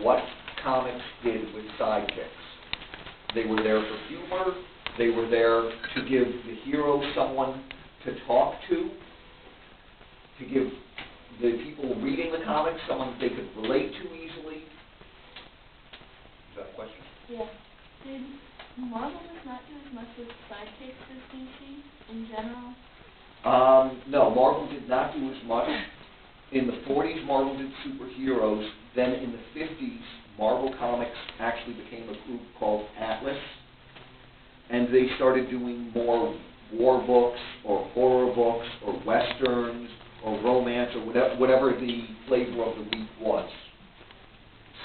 what comics did with sidekicks. They were there for humor. They were there to give the hero someone to talk to give the people reading the comics someone they could relate to easily. Is that a question? Yeah. Did Marvel just not do as much with sidekicks as DC in general? No, Marvel did not do as much. In the 40s, Marvel did superheroes. Then in the 50s, Marvel Comics actually became a group called Atlas, and they started doing more war books or horror books or westerns or romance or whatever the flavor of the week was.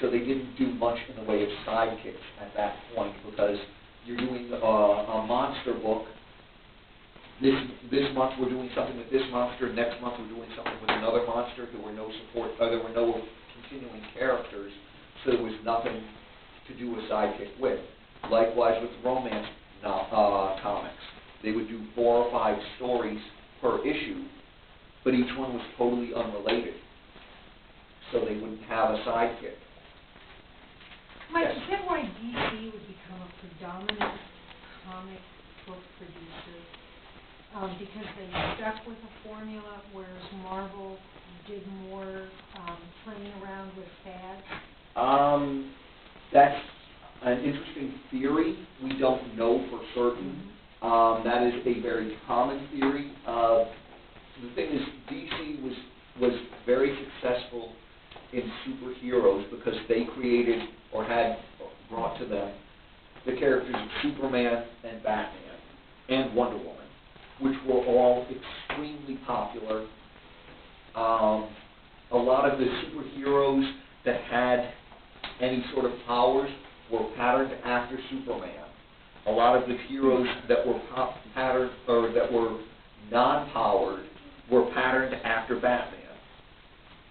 So they didn't do much in the way of sidekicks at that point, because you're doing a monster book. This month we're doing something with this monster. Next month we're doing something with another monster. There were no there were no continuing characters, so there was nothing to do a sidekick with. Likewise with romance comics, they would do 4 or 5 stories per issue, but each one was totally unrelated, so they wouldn't have a sidekick. Mike, is that why DC would become a predominant comic book producer? Because they stuck with a formula, whereas Marvel did more playing around with fads? That's an interesting theory. We don't know for certain. That is a very common theory. The thing is, DC was very successful in superheroes because they created or had brought to them the characters of Superman and Batman and Wonder Woman, which were all extremely popular. A lot of the superheroes that had any sort of powers were patterned after Superman. A lot of the heroes that were patterned or that were non-powered were patterned after Batman.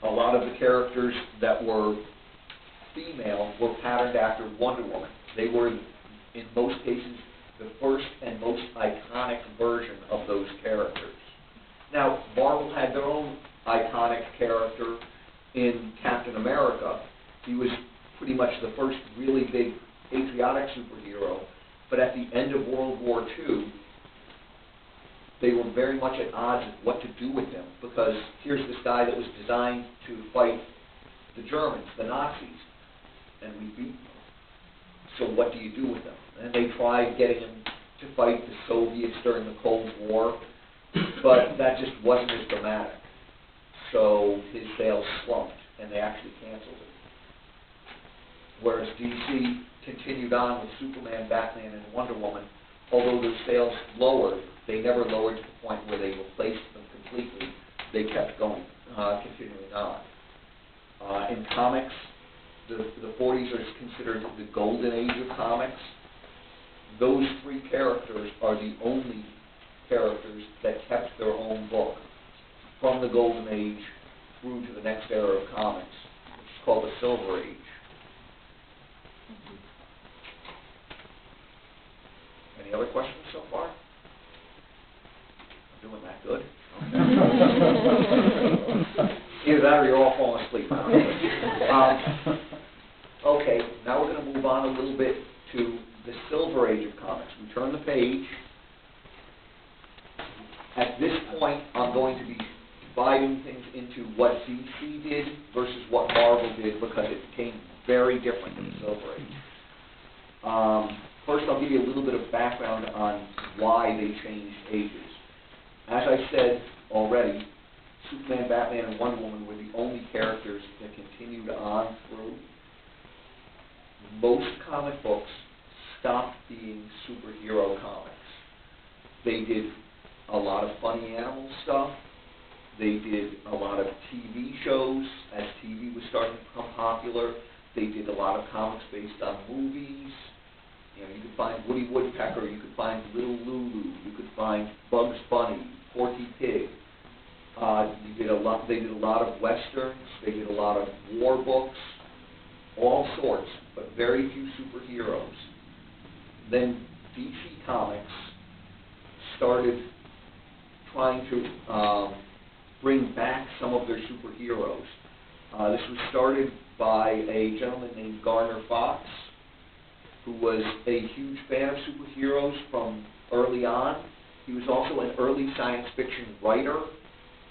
A lot of the characters that were female were patterned after Wonder Woman. They were, in most cases, the first and most iconic version of those characters. Now, Marvel had their own iconic character in Captain America. He was pretty much the first really big patriotic superhero, but at the end of World War II, they were very much at odds with what to do with him, because here's this guy that was designed to fight the Germans, the Nazis, and we beat them. So what do you do with him? And they tried getting him to fight the Soviets during the Cold War, but that just wasn't as dramatic. So his sales slumped, and they actually canceled it. Whereas DC continued on with Superman, Batman, and Wonder Woman. Although their sales lowered, they never lowered to the point where they replaced them completely. They kept going, continuing on. In comics, the 40s are considered the golden age of comics. Those 3 characters are the only characters that kept their own book from the golden age through to the next era of comics, which is called the Silver Age. Any other questions so far? I'm doing that good. Okay. Either that or you're all falling asleep. Okay, now we're going to move on a little bit to the Silver Age of comics. We turn the page. At this point, I'm going to be dividing things into what DC did versus what Marvel did, because it became very different in the Silver Age. First, I'll give you a little bit of background on why they changed ages. As I said already, Superman, Batman, and Wonder Woman were the only characters that continued on through. Most comic books stopped being superhero comics. They did a lot of funny animal stuff. They did a lot of TV shows as TV was starting to become popular. They did a lot of comics based on movies. You know, you could find Woody Woodpecker, you could find Little Lulu, you could find Bugs Bunny, Porky Pig. They did a lot of westerns. They did a lot of war books, all sorts, but very few superheroes. Then DC Comics started trying to bring back some of their superheroes. This was started by a gentleman named Garner Fox, who was a huge fan of superheroes from early on. He was also an early science fiction writer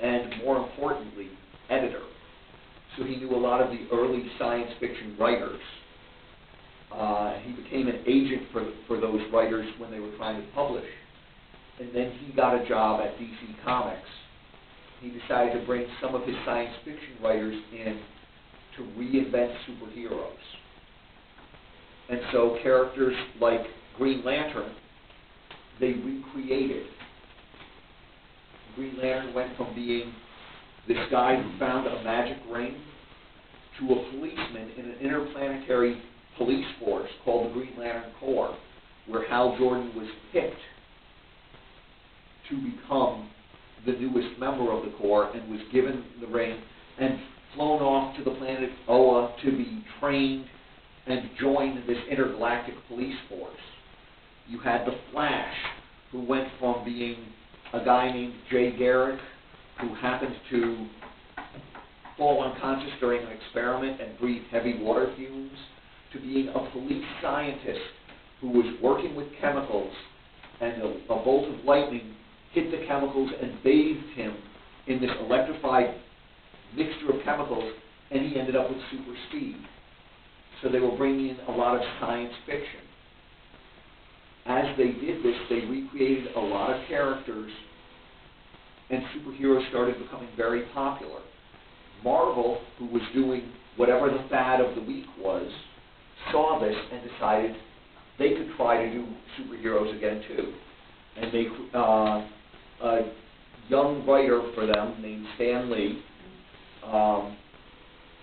and, more importantly, editor. So he knew a lot of the early science fiction writers. He became an agent for those writers when they were trying to publish. And then he got a job at DC Comics. He decided to bring some of his science fiction writers in to reinvent superheroes. And so characters like Green Lantern, they recreated. Green Lantern went from being this guy who found a magic ring to a policeman in an interplanetary police force called the Green Lantern Corps, where Hal Jordan was picked to become the newest member of the Corps and was given the ring and flown off to the planet Oa to be trained and join this intergalactic police force. You had the Flash, who went from being a guy named Jay Garrick, who happened to fall unconscious during an experiment and breathe heavy water fumes, to being a police scientist who was working with chemicals, and a bolt of lightning hit the chemicals and bathed him in this electrified mixture of chemicals, and he ended up with super speed. So they were bringing in a lot of science fiction. As they did this, they recreated a lot of characters, and superheroes started becoming very popular. Marvel, who was doing whatever the fad of the week was, saw this and decided they could try to do superheroes again too. And they, a young writer for them named Stan Lee,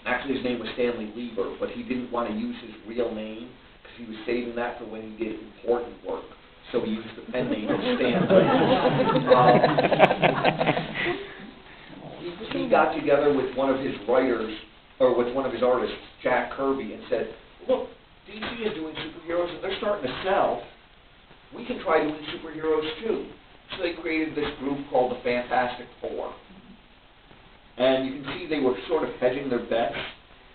actually his name was Stanley Lieber, but he didn't want to use his real name because he was saving that for when he did important work. So he used the pen name of Stan Lee. He got together with one of his writers, or with one of his artists, Jack Kirby, and said, look, DC is doing superheroes and they're starting to sell. We can try doing superheroes too. So they created this group called the Fantastic Four. And you can see they were sort of hedging their bets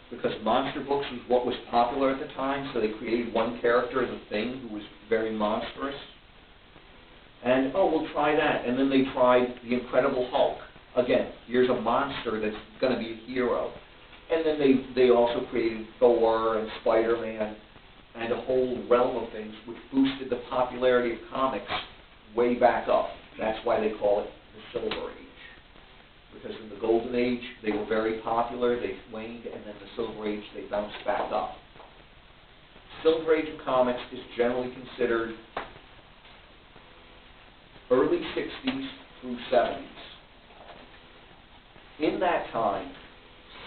because monster books was what was popular at the time, so they created one character, the Thing, who was very monstrous. And, oh, we'll try that. And then they tried the Incredible Hulk. Again, here's a monster that's going to be a hero. And then they also created Thor and Spider-Man and a whole realm of things which boosted the popularity of comics way back up. That's why they call it the Silver Age. Because in the Golden Age, they were very popular, they waned, and then the Silver Age, they bounced back up. Silver Age of comics is generally considered early 60s through 70s. In that time,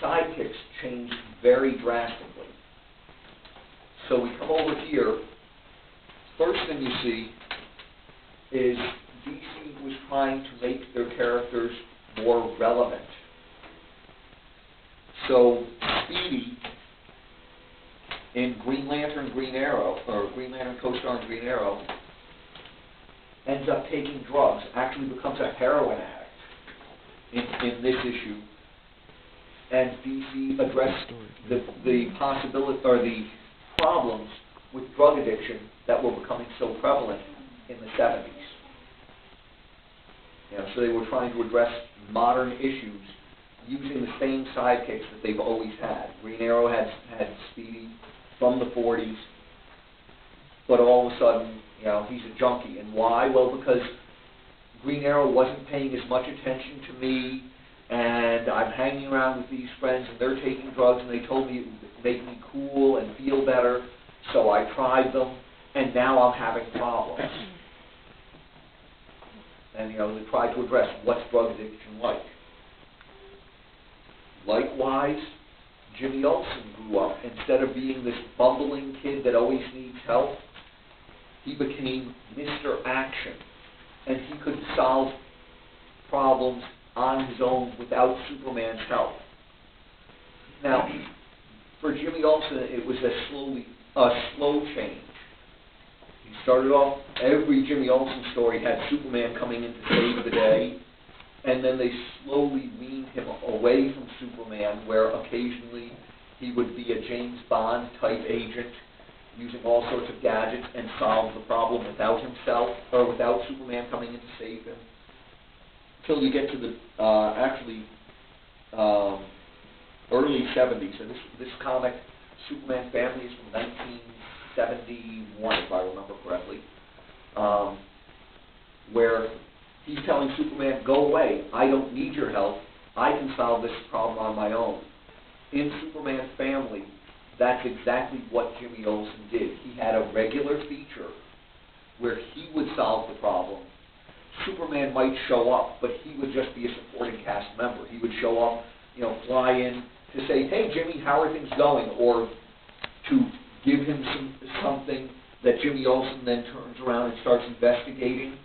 sidekicks changed very drastically. So we come over here, first thing you see is DC was trying to make their characters more relevant. So Speedy in Green Lantern, Green Arrow, or Green Lantern co-star in Green Arrow, ends up taking drugs, actually becomes a heroin addict in this issue. And DC addressed the possibility or the problems with drug addiction that were becoming so prevalent in the 70s. So they were trying to address modern issues using the same sidekicks that they've always had. Green Arrow had Speedy from the 40s, but all of a sudden, he's a junkie. And why? Well, because Green Arrow wasn't paying as much attention to me, and I'm hanging around with these friends, and they're taking drugs, and they told me it would make me cool and feel better, so I tried them, and now I'm having problems. And, they tried to address what's drug addiction like. Likewise, Jimmy Olsen grew up. Instead of being this bumbling kid that always needs help, he became Mr. Action. And he could solve problems on his own without Superman's help. Now, for Jimmy Olsen, it was a slow change. He started off, every Jimmy Olsen story had Superman coming in to save the day, and then they slowly weaned him away from Superman, where occasionally He would be a James Bond type agent, using all sorts of gadgets, and solve the problem without himself, or without Superman coming in to save him. Until you get to the, early 70s, and this comic, Superman Family, is from 1971, if I remember correctly, where he's telling Superman, go away, I don't need your help, I can solve this problem on my own. In Superman Family, that's exactly what Jimmy Olsen did. He had a regular feature where he would solve the problem. Superman might show up, but he would just be a supporting cast member. He would show up, fly in to say, hey, Jimmy, how are things going? Or to give him something that Jimmy Olsen then turns around and starts investigating,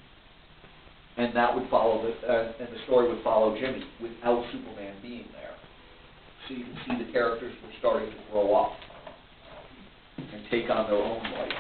and that would follow, and the story would follow Jimmy without Superman being there. So you can see the characters were starting to grow up and take on their own life.